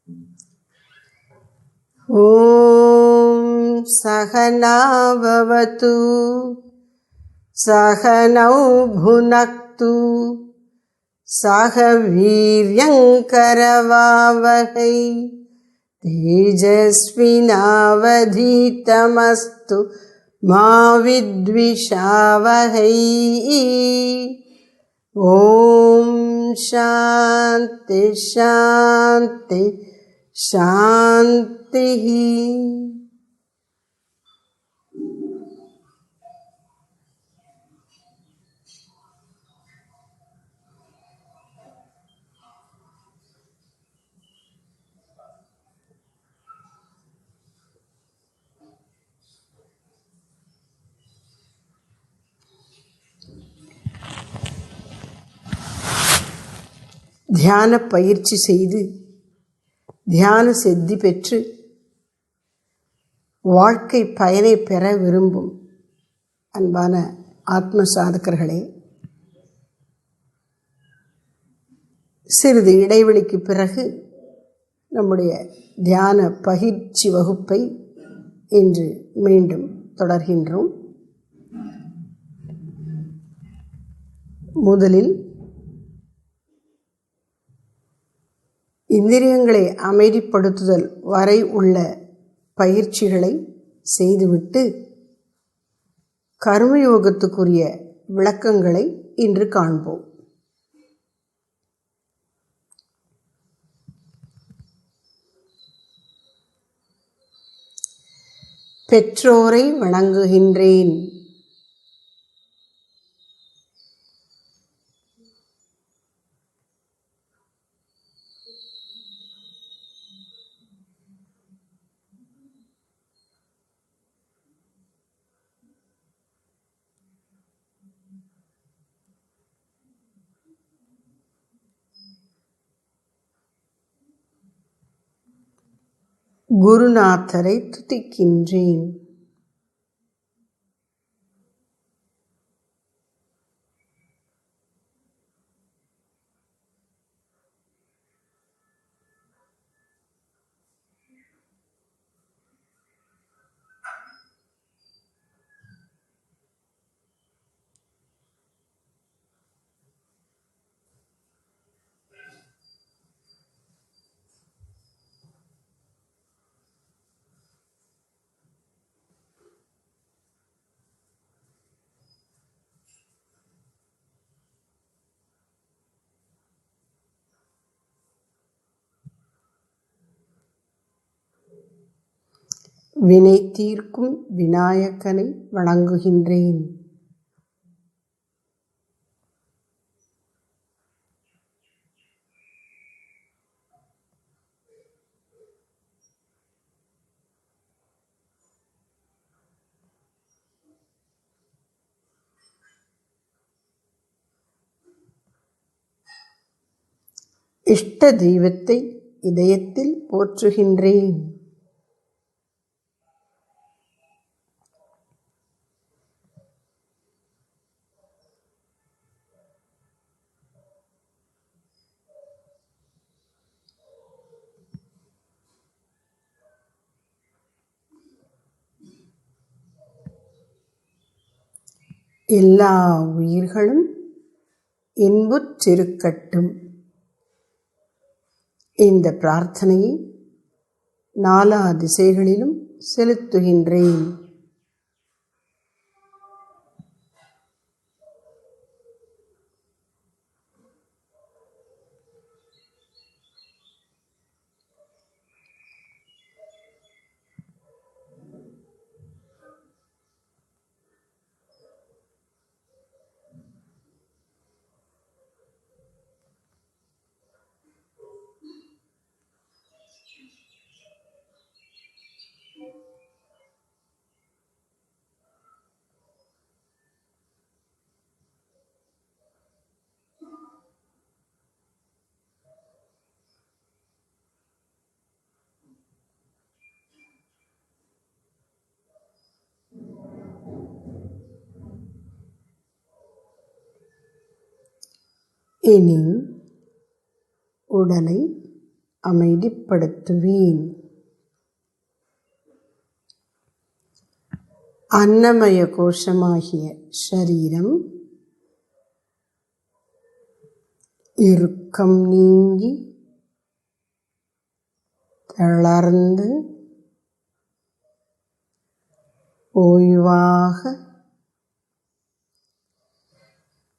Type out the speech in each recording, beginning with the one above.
ॐ सहना भवतु सहनौ भुनक्तु सह वीर्यङ्करवावहै तेजस्विनावधीतमस्तु मा विद्विषावहै। ॐ शान्ति शान्ति शान्तिः। தியான பயிற்சி செய்து தியான சித்தி பெற்று வாழ்க்கை பயனை பெற விரும்பும் அன்பான ஆத்ம சாதகர்களே, சிறிது இடைவெளிக்கு பிறகு நம்முடைய தியான பயிற்சி வகுப்பை இன்று மீண்டும் தொடர்கின்றோம். முதலில் இந்திரியங்களை அமைதிப்படுத்துதல் வரை உள்ள பயிற்சிகளை செய்துவிட்டு கர்மயோகத்துக்குரிய விளக்கங்களை இன்று காண்போம். பெற்றோரை வணங்குகின்றேன். குருநாதரை துதிக்கின்றேன். வினை தீர்க்கும் விநாயகனை வணங்குகின்றேன். இஷ்ட தெய்வத்தை இதயத்தில் போற்றுகின்றேன். எல்லா உயிர்களும் இன்புற்றிருக்கட்டும். இந்த பிரார்த்தனையை நாலா திசைகளிலும் செலுத்துகின்றேன். இனி உடலை அமைதிப்படுத்துவேன். அன்னமய கோஷமாகிய ஷரீரம் இறுக்கம் நீங்கி தளர்ந்து ஓய்வாக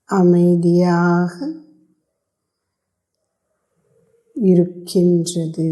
அமைதியாக இருக்கின்றது.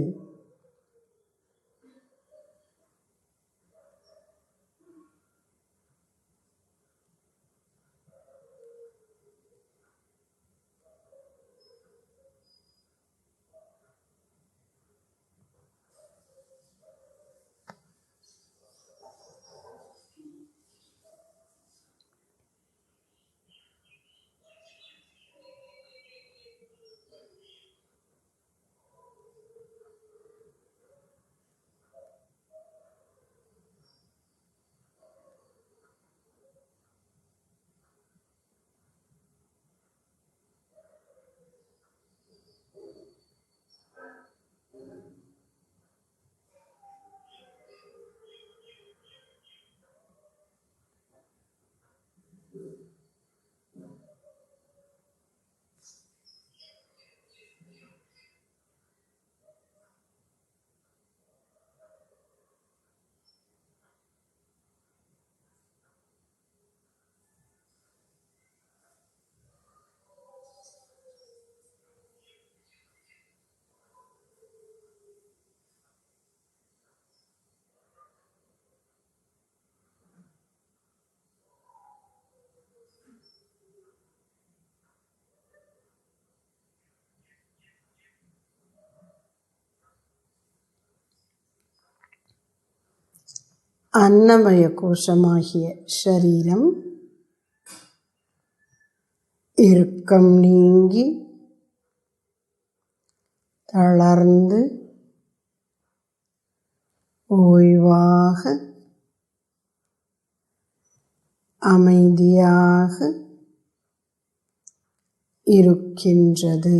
அன்னமய கோஷமாகிய ஷரீரம் இறுக்கம் நீங்கி தளர்ந்து ஓய்வாக அமைதியாக இருக்கின்றது.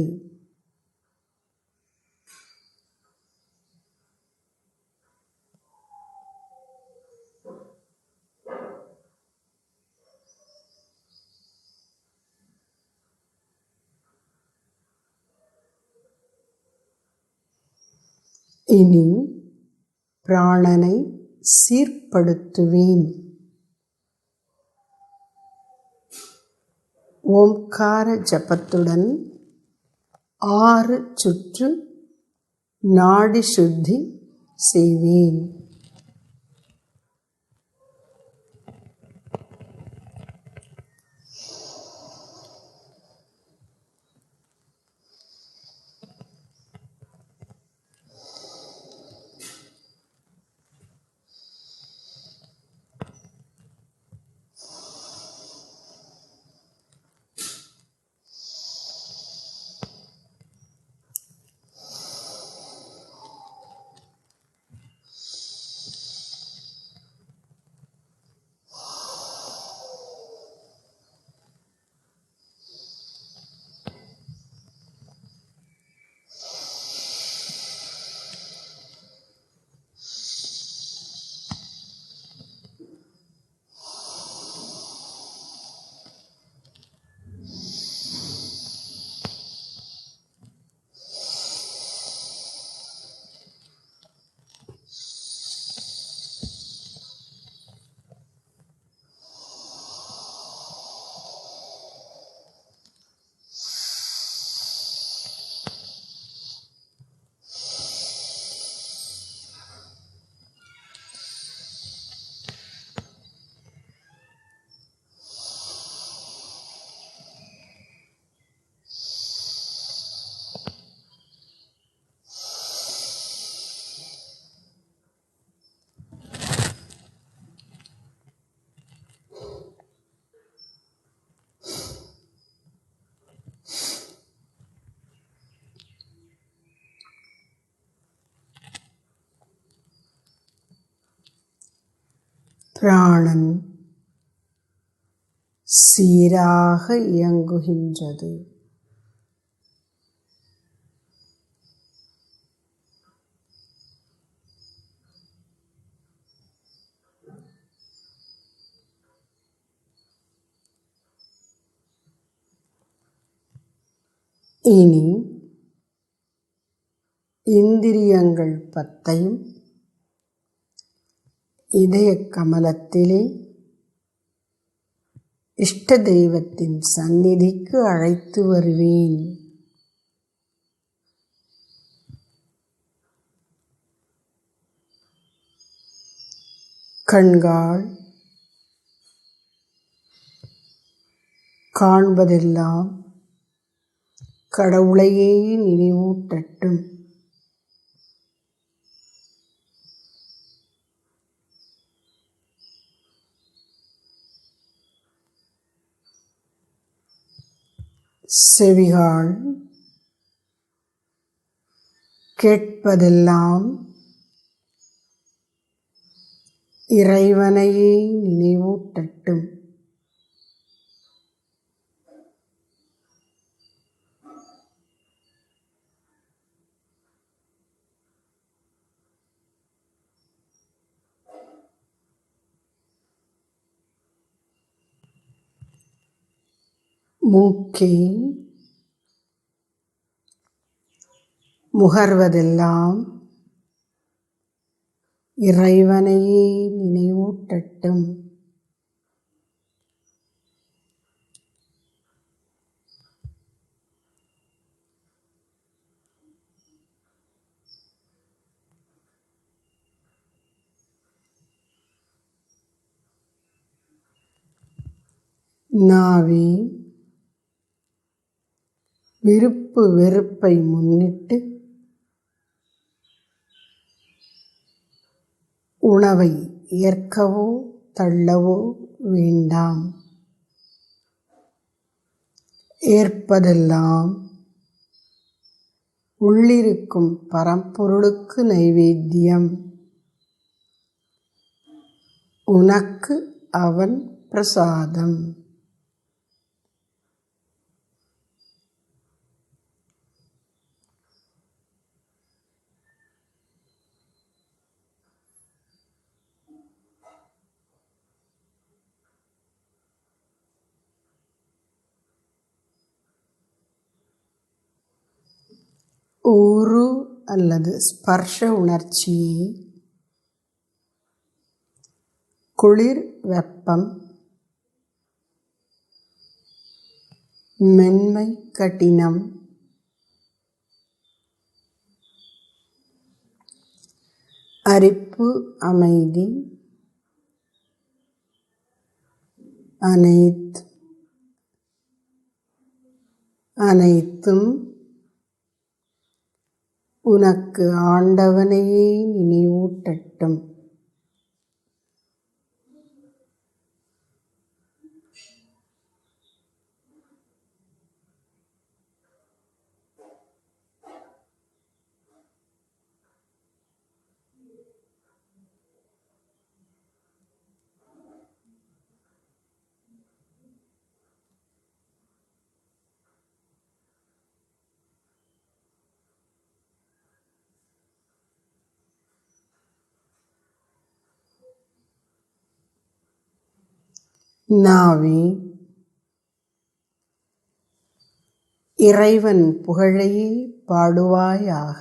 இனி பிராணனை சீர்படுத்துவேன். ஓம்கார ஜபத்துடன் 6 சுற்று நாடி சுத்தி செய்வேன். பிராணன் சீராக இயங்குகின்றது. இனி இந்திரியங்கள் 10ஐயும் இதய கமலத்திலே இஷ்ட தெய்வத்தின் சந்நிதிக்கு அழைத்து வருவேன். கண்கள் காண்பதெல்லாம் கடவுளையே நினைவூட்டட்டும். செவிகள் கேட்பதெல்லாம் இறைவனையே நினைவூட்டட்டும். மூக்கே முகர்வதெல்லாம் இறைவனையே நினைவூட்டட்டும். நாவே விருப்பு வெறுப்பை முன்னிட்டு உணவை ஏற்கவோ தள்ளவோ வேண்டாம். ஏற்பதெல்லாம் உள்ளிருக்கும் பரம்பொருளுக்கு நைவேத்தியம். உனக்கு அவன் பிரசாதம். ஊறு அல்லது ஸ்பர்ஷ உணர்ச்சியே குளிர், வெப்பம், மென்மை, கடினம், அரிப்பு, அமைதி, அனைத்தும் உனக்கு ஆண்டவனையே நினைவூட்டட்டும். நாவே இறைவன் புகழையே பாடுவாயாக.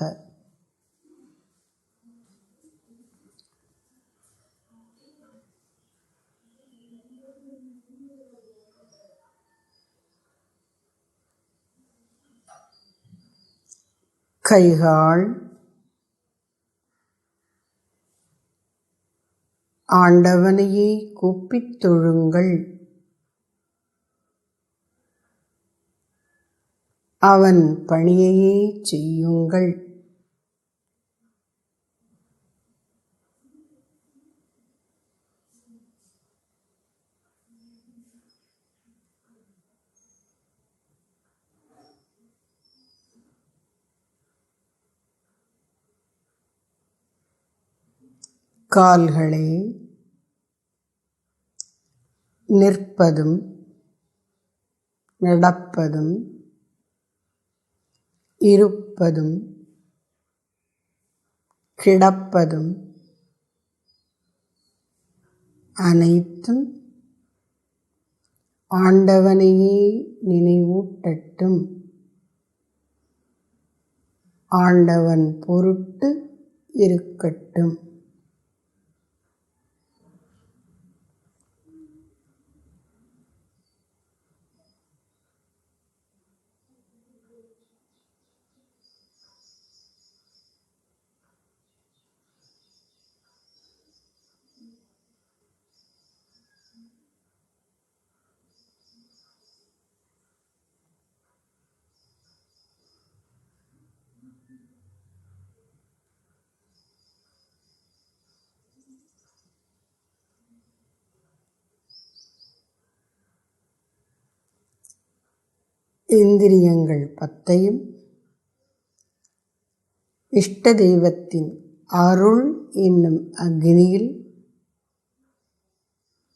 கைகள் ஆண்டவனையே கூப்பித் தொழுங்கள். அவன் பணியையே செய்யுங்கள். கால்களே நிற்பதும் நடப்பதும் இருப்பதும் கிடப்பதும் அனைத்தும் ஆண்டவனையே நினைவூட்டட்டும். ஆண்டவன் பொருட்டு இருக்கட்டும். இந்திரியங்கள் 10ஐயும் இஷ்ட தெய்வத்தின் அருள் என்னும் அக்னியில்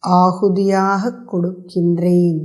ஆகுதியாக கொடுக்கின்றேன்.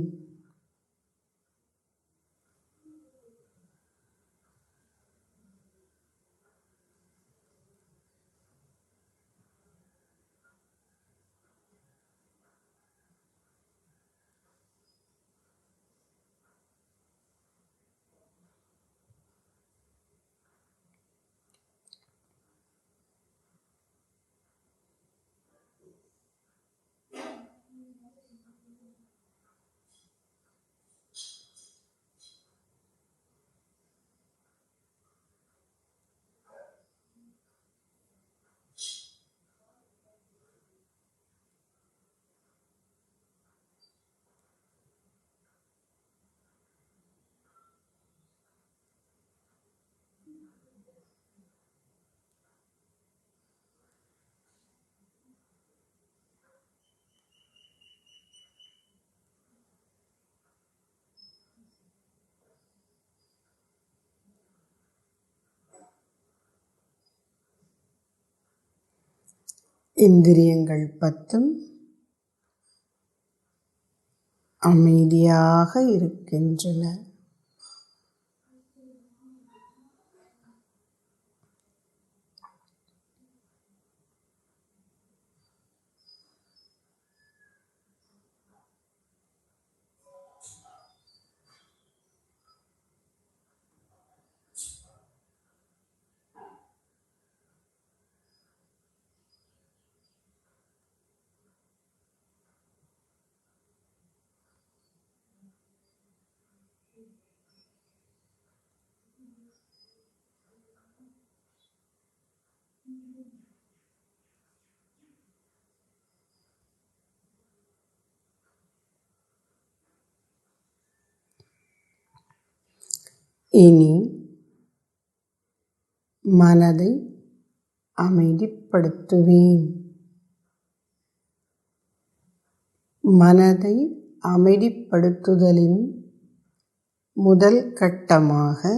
இந்திரியங்கள் 10ம் அமைதியாக இருக்கின்றன. இனி மனதை அமைதிப்படுத்துவேன். மனதை அமைதிப்படுத்துதலின் முதல் கட்டமாக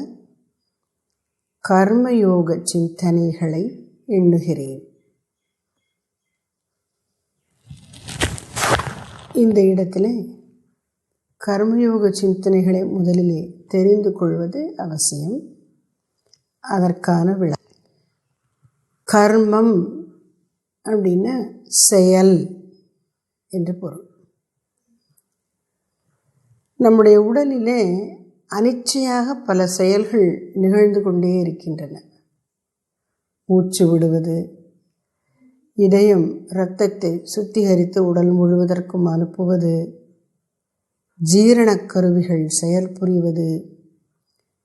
கர்மயோக சிந்தனைகளை எண்ணுகிறேன். இந்த இடத்துல கர்மயோக சிந்தனைகளை முதலிலே தெரிந்து கொள்வது அவசியம். அதற்கான விளக்கம். கர்மம் அப்படின்னா செயல் என்று பொருள். நம்முடைய உடலிலே அனிச்சையாக பல செயல்கள் நிகழ்ந்து கொண்டே இருக்கின்றன. மூச்சு விடுவது, இதயம் இரத்தத்தை சுத்திகரித்து உடல் முழுவதற்கும் அனுப்புவது, ஜீரணக் கருவிகள் செயல்புரிவது,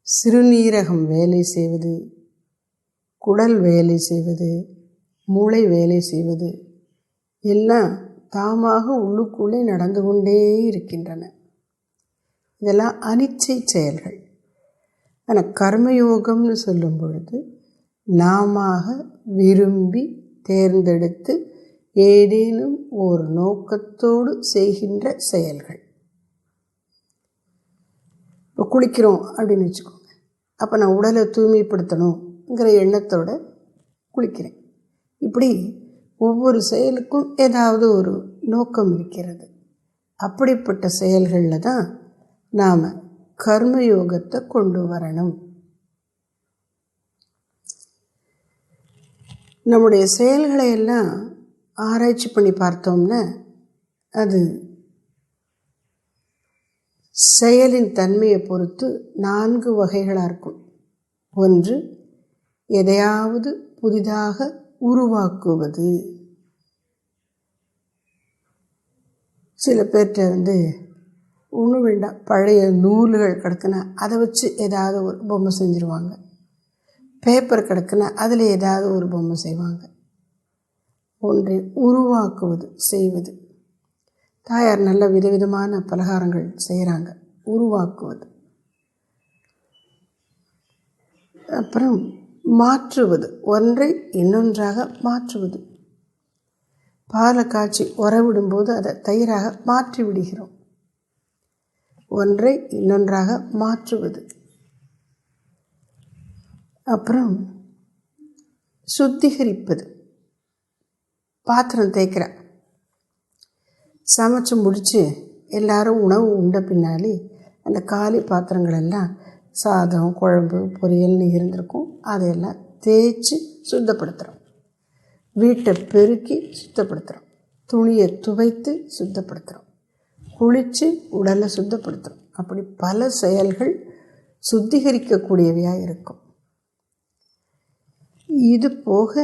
சிறுநீரகம் வேலை செய்வது, குடல் வேலை செய்வது, மூளை வேலை செய்வது எல்லாம் தாமாக உள்ளுக்குள்ளே நடந்து கொண்டே இருக்கின்றன. இதெல்லாம் அனிச்சை செயல்கள். ஆனால் கர்மயோகம்னு சொல்லும் பொழுது நாம விரும்பி தேர்ந்தெடுத்து ஏதேனும் ஒரு நோக்கத்தோடு செய்கின்ற செயல்கள். இப்போ குளிக்கிறோம் அப்படின்னு வச்சுக்கோங்க. அப்போ நான் உடலை தூய்மைப்படுத்தணுங்கிற எண்ணத்தோடு குளிக்கிறேன். இப்படி ஒவ்வொரு செயலுக்கும் ஏதாவது ஒரு நோக்கம் இருக்கிறது. அப்படிப்பட்ட செயல்களில் தான் நாம் கர்மயோகத்தை கொண்டு வரணும். நம்முடைய செயல்களை எல்லாம் ஆராய்ச்சி பண்ணி பார்த்தோம்னா அது செயலின் தன்மையை பொறுத்து 4 வகைகளாக இருக்கும். ஒன்று எதையாவது புதிதாக உருவாக்குவது. சில பேர்கிட்ட ஒன்றும் வேண்டாம், பழைய நூல்கள் கிடக்குன்னா அதை வச்சு ஏதாவது ஒரு பொம்மை செஞ்சுருவாங்க. பேப்பர் கிடக்குன்னா அதில் ஏதாவது ஒரு பொம்மை செய்வாங்க. ஒன்றை உருவாக்குவது, செய்வது. தாயார் நல்ல விதவிதமான பலகாரங்கள் செய்கிறாங்க. உருவாக்குவது. அப்புறம் மாற்றுவது, ஒன்றை இன்னொன்றாக மாற்றுவது. பாலை காய்ச்சி உறவிடும்போது அதை தயிராக மாற்றி விடுகிறோம். ஒன்றை இன்னொன்றாக மாற்றுவது. அப்புறம் சுத்திகரிப்பது. பாத்திரம் தேய்க்கிற, சமைச்சு முடித்து எல்லாரும் உணவு உண்ட பின்னாலே அந்த காலி பாத்திரங்கள் எல்லாம் சாதம், குழம்பு, பொரியல்னு இருந்திருக்கும். அதையெல்லாம் தேய்ச்சி சுத்தப்படுத்துகிறோம். வீட்டை பெருக்கி சுத்தப்படுத்துகிறோம். துணியை துவைத்து சுத்தப்படுத்துகிறோம். குளித்து உடலை சுத்தப்படுத்துகிறோம். அப்படி பல செயல்கள் சுத்திகரிக்கக்கூடியவையாக இருக்கும். இது போக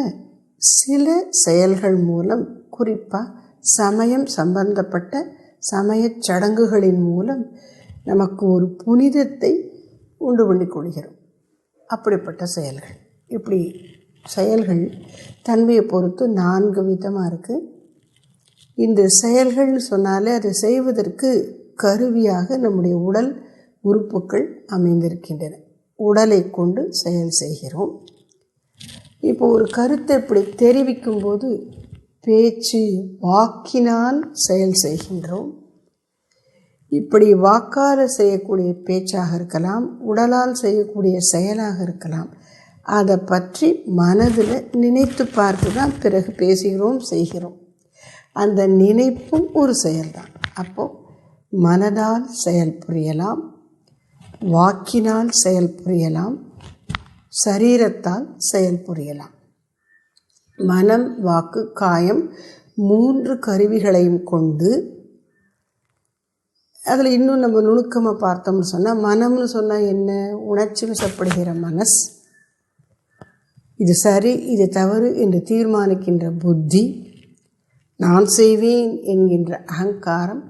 சில செயல்கள் மூலம், குறிப்பாக சமயம் சம்பந்தப்பட்ட சமயச் சடங்குகளின் மூலம் நமக்கு ஒரு புனிதத்தை உண்டு பண்ணி கொள்கிறோம். அப்படிப்பட்ட செயல்கள். இப்படி செயல்கள் தன்மையை பொறுத்து 4 விதமாக இருக்குது. இந்த செயல்கள்னு சொன்னாலே அதை செய்வதற்கு கருவியாக நம்முடைய உடல் உறுப்புகள் அமைந்திருக்கின்றன. உடலை கொண்டு செயல் செய்கிறோம். இப்போ ஒரு கருத்தை இப்படி தெரிவிக்கும்போது பேச்சு, வாக்கினால் செயல் செய்கின்றோம். இப்படி வாக்கால் செய்யக்கூடிய பேச்சாக இருக்கலாம், உடலால் செய்யக்கூடிய செயலாக இருக்கலாம். அதை பற்றி மனதில் நினைத்து பார்த்து தான் பிறகு பேசுகிறோம், செய்கிறோம். அந்த நினைப்பும் ஒரு செயல்தான். அப்போது மனதால் செயல் புரியலாம், வாக்கினால் செயல் புரியலாம், சரீரத்தால் செயல் புரியலாம். மனம், வாக்கு, காயம் 3 கருவிகளையும் கொண்டு, அதில் இன்னும் நம்ம நுணுக்கமாக பார்த்தோம்னு சொன்னால், மனம்னு சொன்னால் என்ன? உணர்ச்சி வசப்படுகிற மனஸ், இது சரி இது தவறு என்று தீர்மானிக்கின்ற புத்தி, நான் செய்வேன் என்கின்ற அகங்காரம்,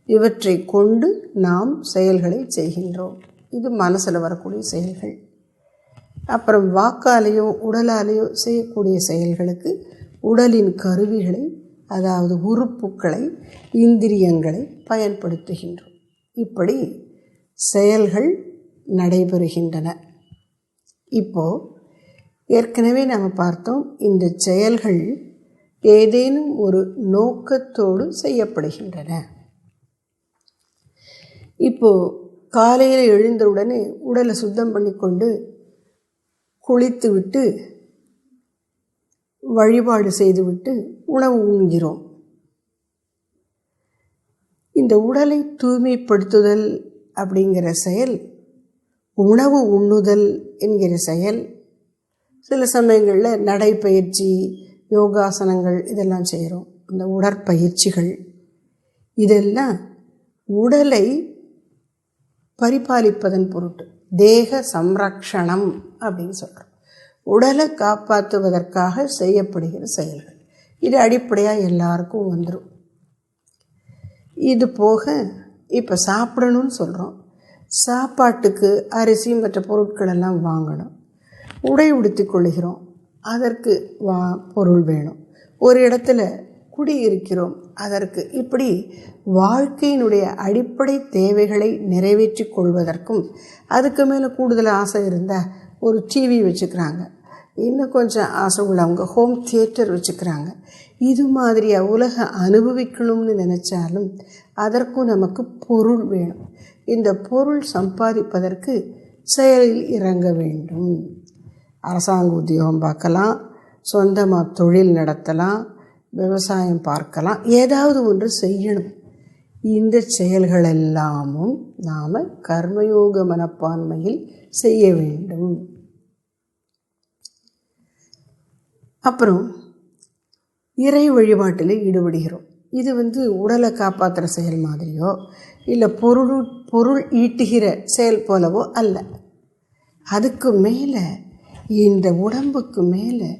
இவற்றை கொண்டு நாம் செயல்களை செய்கின்றோம். இது மனசில் வரக்கூடிய செயல்கள். அப்புறம் வாக்காலேயோ உடலாலேயோ செய்யக்கூடிய செயல்களுக்கு உடலின் கருவிகளை, அதாவது உறுப்புக்களை, இந்திரியங்களை பயன்படுத்துகின்றோம். இப்படி செயல்கள் நடைபெறுகின்றன. இப்போது ஏற்கனவே நாம் பார்த்தோம், இந்த செயல்கள் ஏதேனும் ஒரு நோக்கத்தோடு செய்யப்படுகின்றன. இப்போது காலையில் எழுந்தவுடனே உடலை சுத்தம் பண்ணி கொண்டு குளித்து விட்டு வழிபாடு செய்துவிட்டு உணவு உண்கிறோம். இந்த உடலை தூய்மைப்படுத்துதல் அப்படிங்கிற செயல், உணவு உண்ணுதல் என்கிற செயல், சில சமயங்களில் நடைப்பயிற்சி, யோகாசனங்கள் இதெல்லாம் செய்கிறோம். இந்த உடற்பயிற்சிகள் இதெல்லாம் உடலை பரிபாலிப்பதன் பொருட்டு, தேக சம்ரக்ஷணம் அப்படின்னு சொல்கிறோம். உடலை காப்பாற்றுவதற்காக செய்யப்படுகிற செயல்கள். இது அடிப்படையாக எல்லாருக்கும் வந்துடும். இது போக இப்போ சாப்பிடணும்னு சொல்கிறோம். சாப்பாட்டுக்கு அரிசி மற்ற பொருட்களெல்லாம் வாங்கணும். உடை உடுத்தி கொள்கிறோம், அதற்கு பொருள் வேணும். ஒரு இடத்துல குடியிருக்கிறோம், அதற்கு. இப்படி வாழ்க்கையினுடைய அடிப்படை தேவைகளை நிறைவேற்றி கொள்வதற்கும், அதுக்கு மேலே கூடுதல் ஆசை இருந்தால் ஒரு டிவி வச்சுக்கிறாங்க, இன்னும் கொஞ்சம் ஆசை உள்ளவங்க ஹோம் தியேட்டர் வச்சுக்கிறாங்க. இது மாதிரியாக உலக அனுபவிக்கணும்னு நினச்சாலும் அதற்கும் நமக்கு பொருள் வேணும். இந்த பொருள் சம்பாதிப்பதற்கு செயலில் இறங்க வேண்டும். அரசாங்க உத்தியோகம் பார்க்கலாம், சொந்தமாக தொழில் நடத்தலாம், விவசாயம் பார்க்கலாம், ஏதாவது ஒன்று செய்யணும். இந்த செயல்கள் எல்லாமும் நாம் கர்மயோக மனப்பான்மையில் செய்ய வேண்டும். அப்புறம் இறை வழிபாட்டில் ஈடுபடுகிறோம். இது உடலை காப்பாற்றுற செயல் மாதிரியோ இல்லை பொருள் ஈட்டுகிற செயல் போலவோ அல்ல. அதுக்கு மேலே இந்த உடம்புக்கு மேலே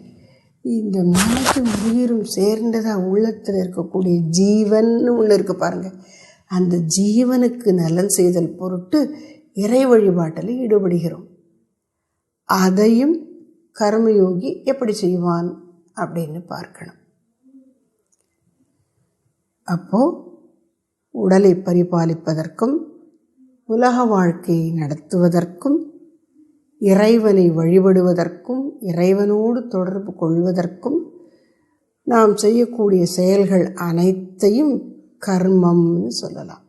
இந்த மனதும் உயிரும் சேர்ந்ததாக உள்ளத்தில் இருக்கக்கூடிய ஜீவன்னு ஒன்று இருக்குது பாருங்கள். அந்த ஜீவனுக்கு நலன் செய்தல் பொருட்டு இறை வழிபாட்டில் ஈடுபடுகிறோம். அதையும் கர்மயோகி எப்படி செய்வான் அப்படின்னு பார்க்கணும். அப்போது உடலை பரிபாலிப்பதற்கும் உலக வாழ்க்கையை நடத்துவதற்கும் இறைவனை வழிபடுவதற்கும் இறைவனோடு தொடர்பு கொள்வதற்கும் நாம் செய்யக்கூடிய செயல்கள் அனைத்தையும் கர்மம்னு சொல்லலாம்.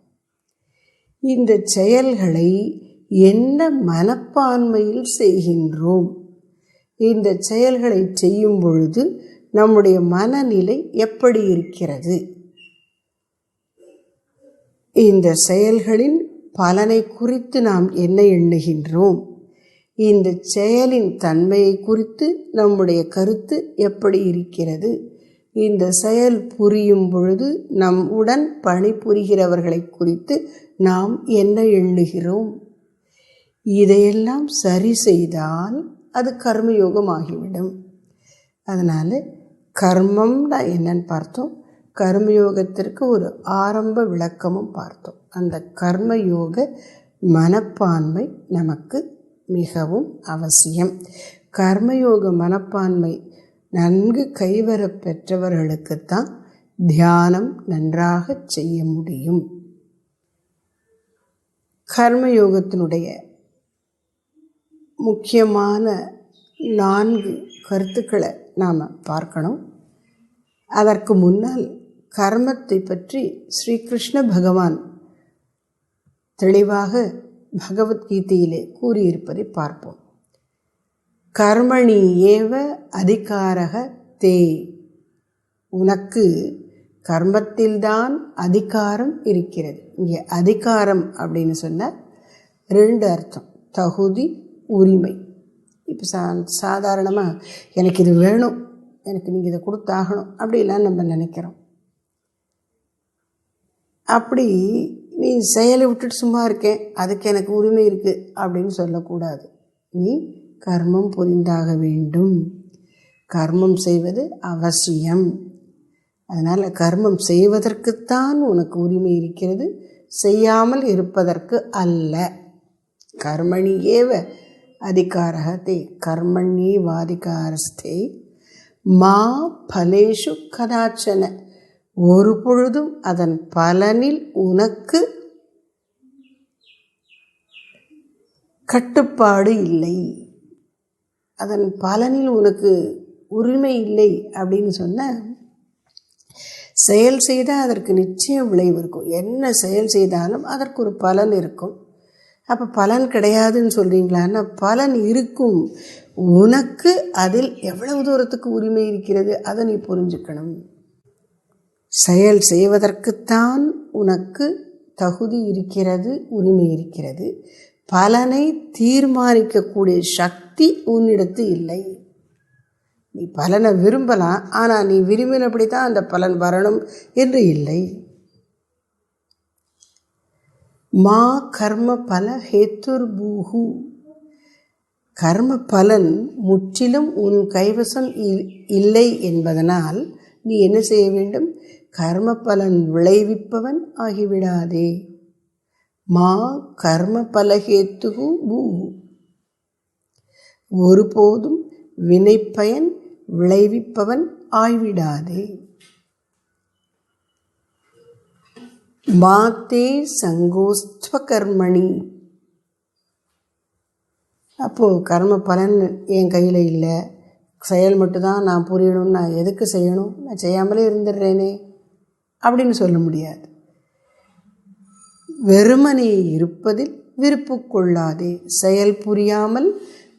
இந்த செயல்களை என்ன மனப்பான்மையில் செய்கின்றோம், இந்த செயல்களை செய்யும் பொழுது நம்முடைய மனநிலை எப்படி இருக்கிறது, இந்த செயல்களின் பலனை குறித்து நாம் என்ன எண்ணுகின்றோம், இந்த செயலின் தன்மையை குறித்து நம்முடைய கருத்து எப்படி இருக்கிறது, இந்த செயல் புரியும் பொழுது நம் உடன் பணிபுரிகிறவர்களை குறித்து நாம் என்ன எண்ணுகிறோம், இதையெல்லாம் சரி செய்தால் அது கர்மயோகம் ஆகிவிடும். அதனால் கர்மம்னா என்னன்னு பார்த்தோம். கர்மயோகத்திற்கு ஒரு ஆரம்ப விளக்கமும் பார்த்தோம். அந்த கர்மயோக மனப்பான்மை நமக்கு மிகவும் அவசியம். கர்மயோக மனப்பான்மை நன்கு கைவர பெற்றவர்களுக்குத்தான் தியானம் நன்றாக செய்ய முடியும். கர்மயோகத்தினுடைய முக்கியமான 4 கருத்துக்களை நாம் பார்க்கணும். அதற்கு முன்னால் கர்மத்தை பற்றி ஸ்ரீகிருஷ்ண பகவான் தெளிவாக பகவத்கீதையிலே கூறியிருப்பதை பார்ப்போம். கர்மணி ஏவ அதிகாரக தே, உனக்கு கர்மத்தில்தான் அதிகாரம் இருக்கிறது. இங்கே அதிகாரம் அப்படின்னு சொன்னால் 2 அர்த்தம். தகுதி, உரிமை. இப்போ சாதாரணமாக எனக்கு இது வேணும், எனக்கு நீங்கள் இதை கொடுத்தாகணும் அப்படிலாம் நம்ம நினைக்கிறோம். அப்படி நீ செயலை விட்டுட்டு சும்மா இருக்கேன், அதுக்கு எனக்கு உரிமை இருக்குது அப்படின்னு சொல்லக்கூடாது. நீ கர்மம் புரிந்தாக வேண்டும். கர்மம் செய்வது அவசியம். அதனால் கர்மம் செய்வதற்குத்தான் உனக்கு உரிமை இருக்கிறது, செய்யாமல் இருப்பதற்கு அல்ல. கர்மணி ஏவ அதிகாரகத்தை கர்மண்யேவாதிகாரஸ்தே மா பலேஷு கதாச்சன, ஒரு பொழுதும் அதன் பலனில் உனக்கு கட்டுப்பாடு இல்லை, அதன் பலனில் உனக்கு உரிமை இல்லை அப்படின்னு சொன்ன, செயல் செய்தால் அதற்கு நிச்சயம் விளைவு இருக்கும். என்ன செயல் செய்தாலும் அதற்கு ஒரு பலன் இருக்கும். அப்போ பலன் கிடையாதுன்னு சொல்கிறீங்களான்னா பலன் இருக்கும். உனக்கு அதில் எவ்வளவு தூரத்துக்கு உரிமை இருக்கிறது அதை நீ புரிஞ்சுக்கணும். செயல் செய்வதற்குத்தான் உனக்கு தகுதி இருக்கிறது, உரிமை இருக்கிறது. பலனை தீர்மானிக்கக்கூடிய சக்தி உன்னிடத்து இல்லை. நீ பலனை விரும்பலாம், ஆனால் நீ விரும்பினபடி தான் அந்த பலன் வரணும் என்று இல்லை. மா கர்ம பல ஹேத்துர் பூஹு, கர்ம பலன் முற்றிலும் உன் கைவசம் இல்லை என்பதனால் நீ என்ன செய்ய வேண்டும்? கர்ம பலன் விளைவிப்பவன் ஆகிவிடாதே. மா கர்ம பலஹேத்துகு பூஹு, ஒருபோதும் வினைப்பயன் விளைவிப்பவன் ஆய்விடாதே. மாத்தே சங்கோஸ்துவ கர்மணி, அப்போது கர்ம பலன் என் கையில் இல்லை, செயல் மட்டும்தான் நான் புரியணும், நான் எதுக்கு செய்யணும், நான் செய்யாமலே இருந்துடுறேனே அப்படின்னு சொல்ல முடியாது. வெறுமனே இருப்பதில் விருப்பு கொள்ளாதே, செயல் புரியாமல்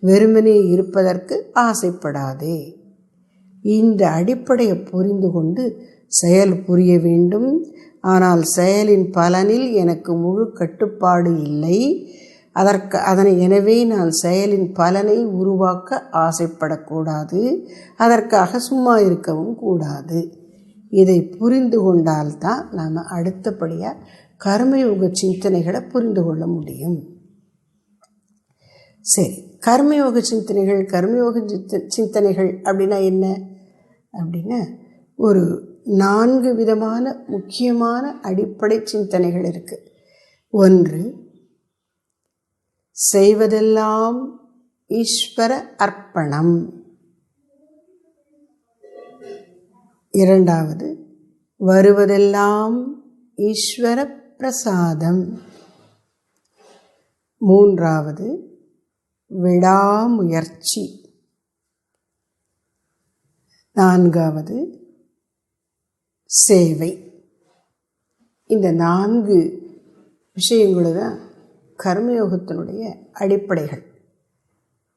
வெறுமனே இருப்பதற்கு ஆசைப்படாதே. இந்த அடிப்படையை புரிந்து கொண்டு செயல் புரிய வேண்டும். ஆனால் செயலின் பலனில் எனக்கு முழு கட்டுப்பாடு இல்லை, எனவே நான் செயலின் பலனை உருவாக்க ஆசைப்படக்கூடாது, அதற்காக சும்மா இருக்கவும் கூடாது. இதை புரிந்து கொண்டால்தான் நாம் அடுத்தபடியாக கர்மயோக சிந்தனைகளை புரிந்து கொள்ள முடியும். சரி, கர்மயோக சிந்தனைகள். கர்மயோக சிந்தனைகள் அப்படின்னா என்ன அப்படின்னா, ஒரு 4 விதமான முக்கியமான அடிப்படை சிந்தனைகள் இருக்குது. ஒன்று, செய்வதெல்லாம் ஈஸ்வர அர்ப்பணம். இரண்டாவது, வருவதெல்லாம் ஈஸ்வர பிரசாதம். மூன்றாவது, விடாமுயற்சி. நான்காவது, சேவை. இந்த 4 விஷயங்களும் தான் கர்மயோகத்தினுடைய அடிப்படைகள்.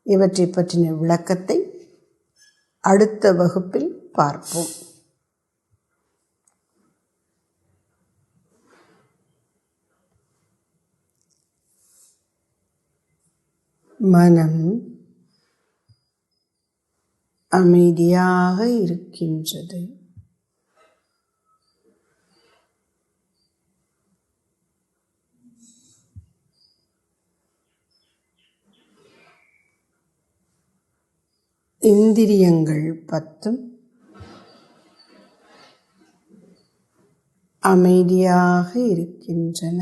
இவற்றை பற்றின விளக்கத்தை அடுத்த வகுப்பில் பார்ப்போம். மனம் அமைதியாக இருக்கின்றது. இந்திரியங்கள் 10 அமைதியாக இருக்கின்றன.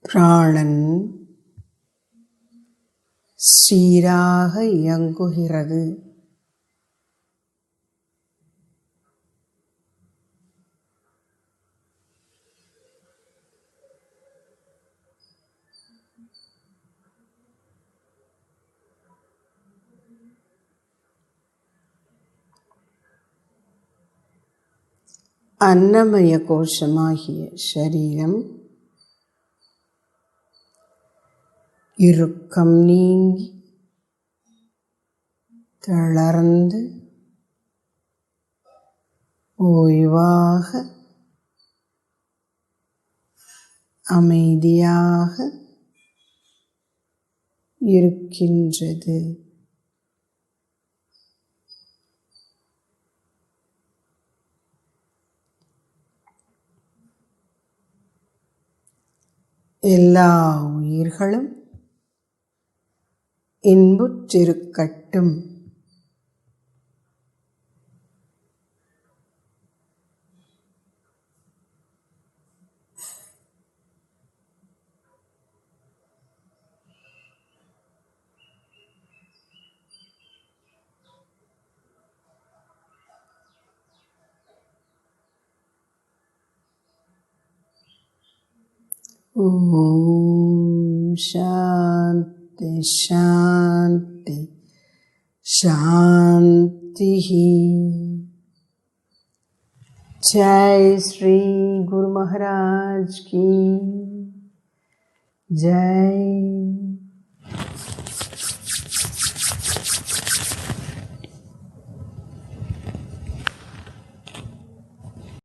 பிராணன் சீராக இயங்குகிறது. அன்னமய கோஷமாகிய சரீரம் இறுக்கம் நீங்கி தளர்ந்து ஓய்வாக அமைதியாக இருக்கின்றது. எல்லா உயிர்களும் இன்புற்றிருக்கட்டும். ஓம் சாந்தி சாந்தி சாந்தி. जय श्री गुरु महाराज की जय.